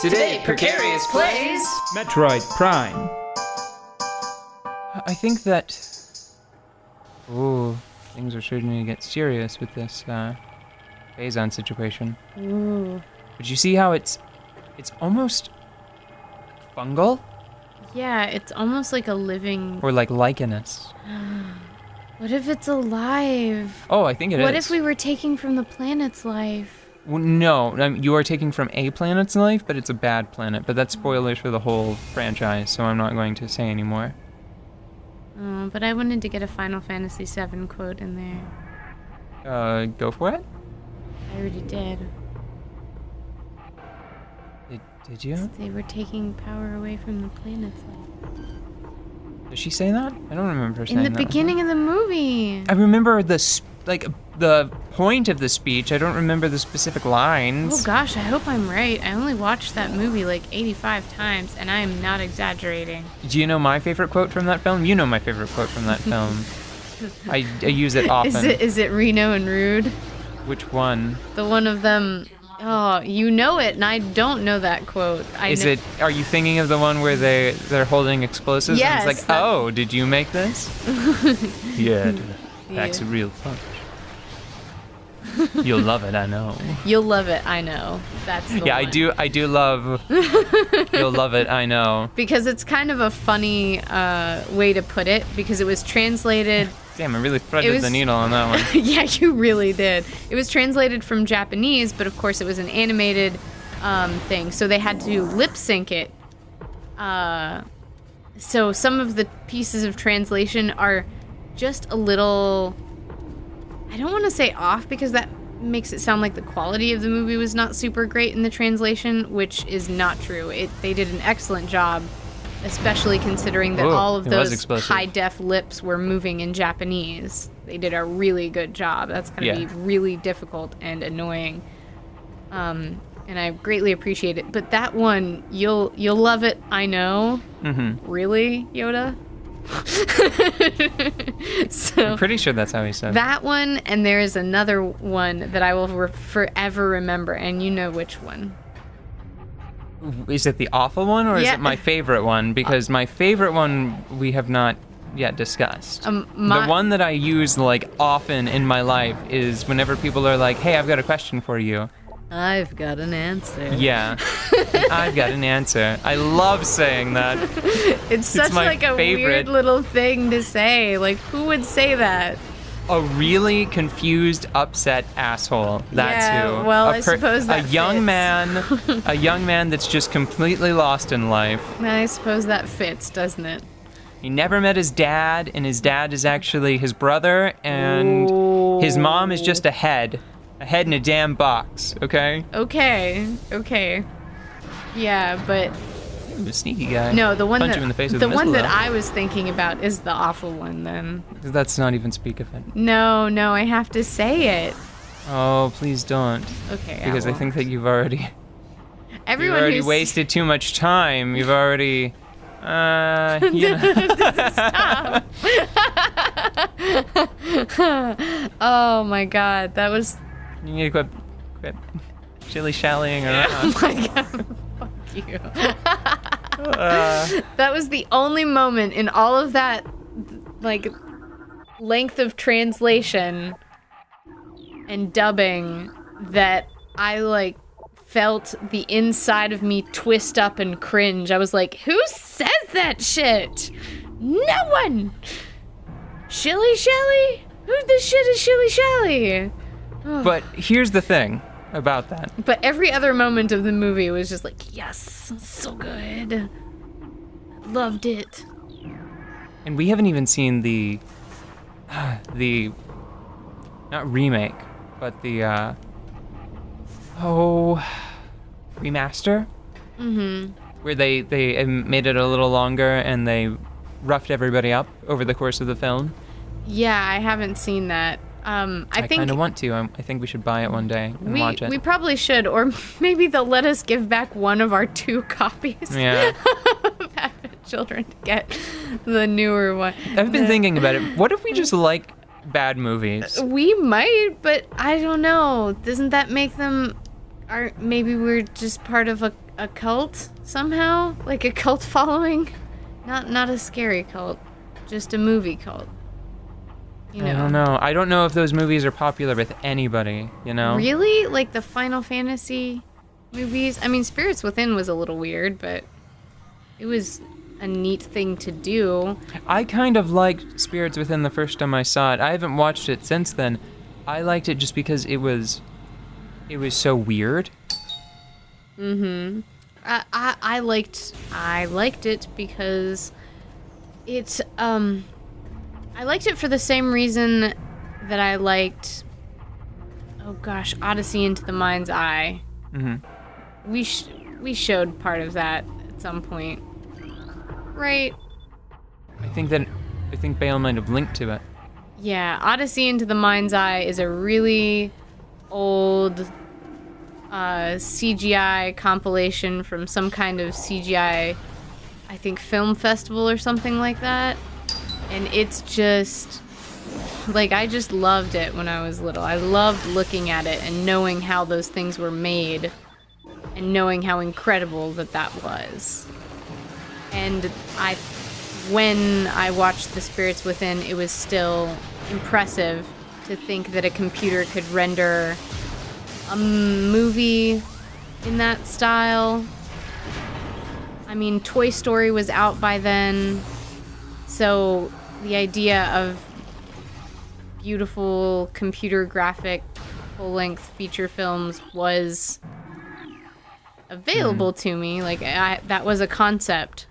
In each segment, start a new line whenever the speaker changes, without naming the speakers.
Today, Precarious plays
Metroid Prime. I think that... Ooh, things are starting to get serious with this Phazon situation.
Ooh.
But you see how it's almost fungal?
Yeah, it's almost like a living...
Or like lichenous.
What if it's alive?
Oh, I think it is.
What if we were taking from the planet's life?
Well, no, you are taking from a planet's life, but it's a bad planet. But that's spoilers for the whole franchise, so I'm not going to say anymore.
Oh, but I wanted to get a Final Fantasy VII quote in there.
Go for it?
I already did.
Did you?
They were taking power away from the planet's life.
Did she say that? I don't remember her saying that.
In the beginning of the movie.
I remember the point of the speech. I don't remember the specific lines.
Oh gosh, I hope I'm right. I only watched that movie like 85 times, and I am not exaggerating.
Do you know my favorite quote from that film? You know my favorite quote from that film. I use it often.
Is it Reno and Rude?
Which one?
The one of them. Oh, you know it, and I don't know that quote.
Are you thinking of the one where they're holding explosives?
Yes.
And it's like, oh, did you make this? Yeah, that's a real punch. You'll love it, I know.
You'll love it, I know. That's the one.
I do love You'll love it, I know.
Because it's kind of a funny way to put it, because it was translated...
Damn, I really threaded the needle on that one.
Yeah, you really did. It was translated from Japanese, but of course it was an animated thing, so they had to lip sync it. So some of the pieces of translation are just a little... I don't want to say off, because that makes it sound like the quality of the movie was not super great in the translation, which is not true. They did an excellent job, especially considering that all of those high-def lips were moving in Japanese. They did a really good job. That's going to be really difficult and annoying. And I greatly appreciate it. But that one, you'll love it, I know. Mm-hmm. Really, Yoda? So
I'm pretty sure that's how he said
that one, and there is another one that I will forever remember, and you know which one.
Is it the awful one, or is it my favorite one? Because my favorite one we have not yet discussed. The one that I use like often in my life is whenever people are like, hey, I've got a question for you.
I've got an answer.
Yeah, I've got an answer. I love saying that.
It's such like a weird little thing to say. Like, who would say that?
A really confused, upset asshole. That's who.
Well, I suppose that
a young man that's just completely lost in life.
I suppose that fits, doesn't it?
He never met his dad, and his dad is actually his brother, and his mom is just a head in a damn box. Okay.
Okay. Yeah, but.
Ooh, sneaky guy.
No, the one
Punch him in the face with
the
a
one
missile,
that I was thinking about is the awful one. Then.
That's not even speak of it.
No, I have to say it.
Oh, please don't.
Okay.
Because I think that you've already
Everyone
wasted too much time. You've already.
Stop. Oh my God, that was.
You need to quit shilly-shallying around.
Oh my God, fuck you. That was the only moment in all of that, like, length of translation and dubbing that I, like, felt the inside of me twist up and cringe. I was like, who says that shit? No one! Shilly-shally? Who the shit is shilly-shally?
But here's the thing about that.
But every other moment of the movie was just like, yes, so good. Loved it.
And we haven't even seen the not remake, but the remaster? Mm-hmm. Where they made it a little longer and they roughed everybody up over the course of the film.
Yeah, I haven't seen that. I think
kind of want to. I think we should buy it one day and watch it.
We probably should, or maybe they'll let us give back one of our 2 copies.
Yeah.
Of Advent Children to get the newer one.
I've been thinking about it. What if we just like bad movies?
We might, but I don't know. Doesn't that make them? Maybe we're just part of a cult somehow, like a cult following, not a scary cult, just a movie cult. You know.
I don't know. I don't know if those movies are popular with anybody, you know?
Really? Like the Final Fantasy movies? I mean, Spirits Within was a little weird, but it was a neat thing to do.
I kind of liked Spirits Within the first time I saw it. I haven't watched it since then. I liked it just because it was so weird.
Mm-hmm. I liked it because it I liked it for the same reason that I liked, oh gosh, Odyssey into the Mind's Eye.
Mm-hmm.
We showed part of that at some point, right?
I think Bale might have linked to it.
Yeah, Odyssey into the Mind's Eye is a really old CGI compilation from some kind of CGI, I think, film festival or something like that. And it's just, like, I just loved it when I was little. I loved looking at it and knowing how those things were made and knowing how incredible that was. And when I watched The Spirits Within, it was still impressive to think that a computer could render a movie in that style. I mean, Toy Story was out by then. So the idea of beautiful computer graphic full-length feature films was available to me. Like, that was a concept.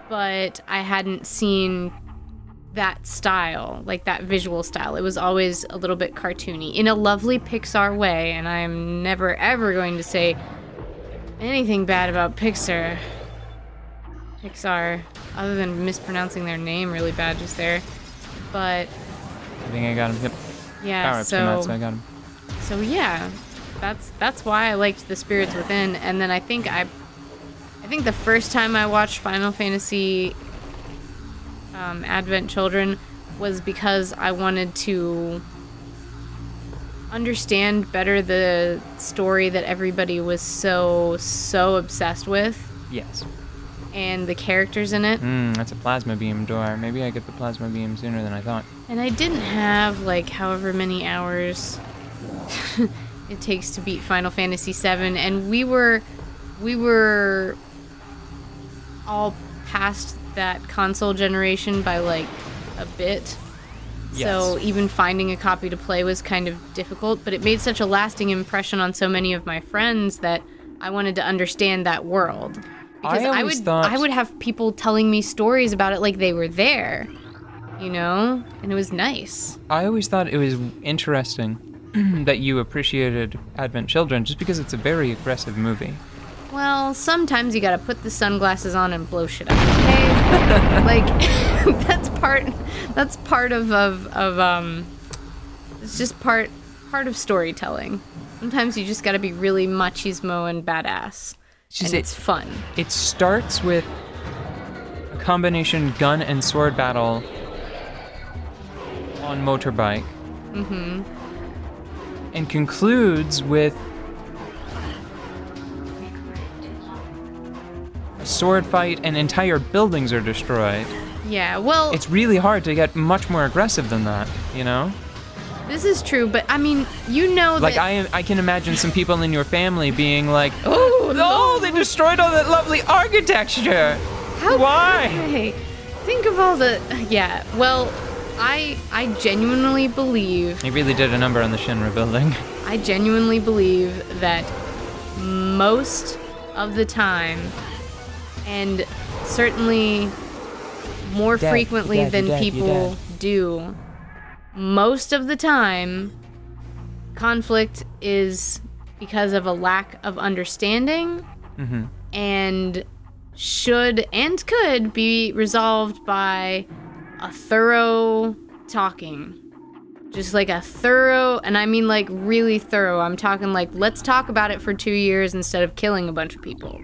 But I hadn't seen that style, like that visual style. It was always a little bit cartoony in a lovely Pixar way, and I'm never ever going to say anything bad about Pixar, other than mispronouncing their name really bad just there. But
I think I got him. Yep.
Yeah.
Power-ups came out, so I got him.
So yeah, that's why I liked The Spirits Within, and then I think the first time I watched Final Fantasy Advent Children was because I wanted to understand better the story that everybody was so obsessed with.
Yes.
And the characters in it.
That's a plasma beam door. Maybe I get the plasma beam sooner than I thought.
And I didn't have, like, however many hours it takes to beat Final Fantasy VII, and we were all past that console generation by, like, a bit.
Yes.
So even finding a copy to play was kind of difficult, but it made such a lasting impression on so many of my friends that I wanted to understand that world. Because I would have people telling me stories about it like they were there, you know? And it was nice.
I always thought it was interesting that you appreciated Advent Children just because it's a very aggressive movie.
Well, sometimes you gotta put the sunglasses on and blow shit up, okay? Like, that's part of it's just part of storytelling. Sometimes you just gotta be really machismo and badass. And it's fun.
It starts with a combination gun and sword battle on motorbike.
Mm-hmm.
And concludes with a sword fight and entire buildings are destroyed.
Yeah, well...
It's really hard to get much more aggressive than that, you know?
This is true, but I mean, you know that...
Like, I can imagine some people in your family being like, oh, they destroyed all that lovely architecture! Why?
Think of all the... Yeah, well, I genuinely believe...
He really did a number on the Shinra building.
I genuinely believe that most of the time, and certainly more frequently than people do, most of the time, conflict is because of a lack of understanding, and should and could be resolved by a thorough talking. Just like a thorough, and I mean like really thorough. I'm talking like, let's talk about it for 2 years instead of killing a bunch of people.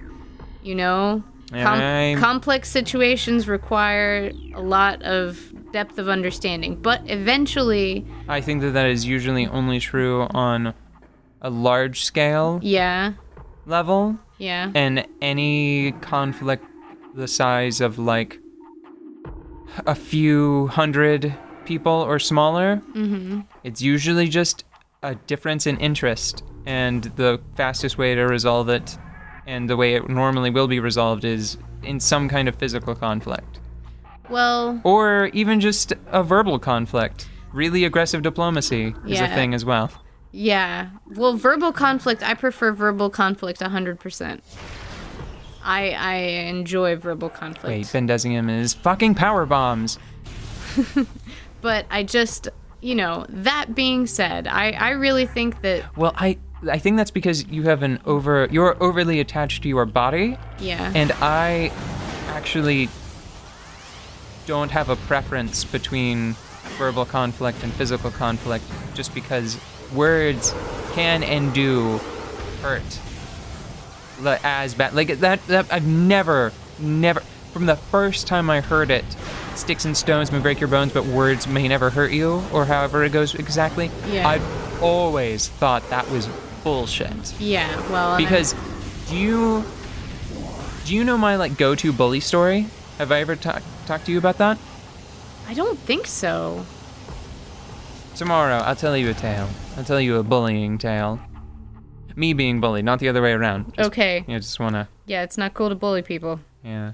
You know? Complex situations require a lot of depth of understanding, but eventually...
I think that is usually only true on a large scale
level. Yeah.
And any conflict the size of like a few hundred people or smaller, it's usually just a difference in interest. And the fastest way to resolve it, and the way it normally will be resolved, is in some kind of physical conflict.
Well...
Or even just a verbal conflict. Really aggressive diplomacy is a thing as well.
Yeah. Well, verbal conflict, I prefer verbal conflict 100%. I enjoy verbal conflict.
Wait, Ben Desingham is fucking power bombs.
But I just, that being said, I really think that...
Well, I think that's because you have you're overly attached to your body.
Yeah.
And I actually don't have a preference between verbal conflict and physical conflict, just because words can and do hurt as bad. Like that I've never, from the first time I heard it, sticks and stones may break your bones, but words may never hurt you, or however it goes exactly.
Yeah.
I've always thought that was bullshit.
Yeah, well...
Because do you know my like go-to bully story? Have I ever talked to you about that?
I don't think so.
Tomorrow, I'll tell you a tale. I'll tell you a bullying tale. Me being bullied, not the other way around.
Okay.
Just wanna...
Yeah, it's not cool to bully people.
Yeah.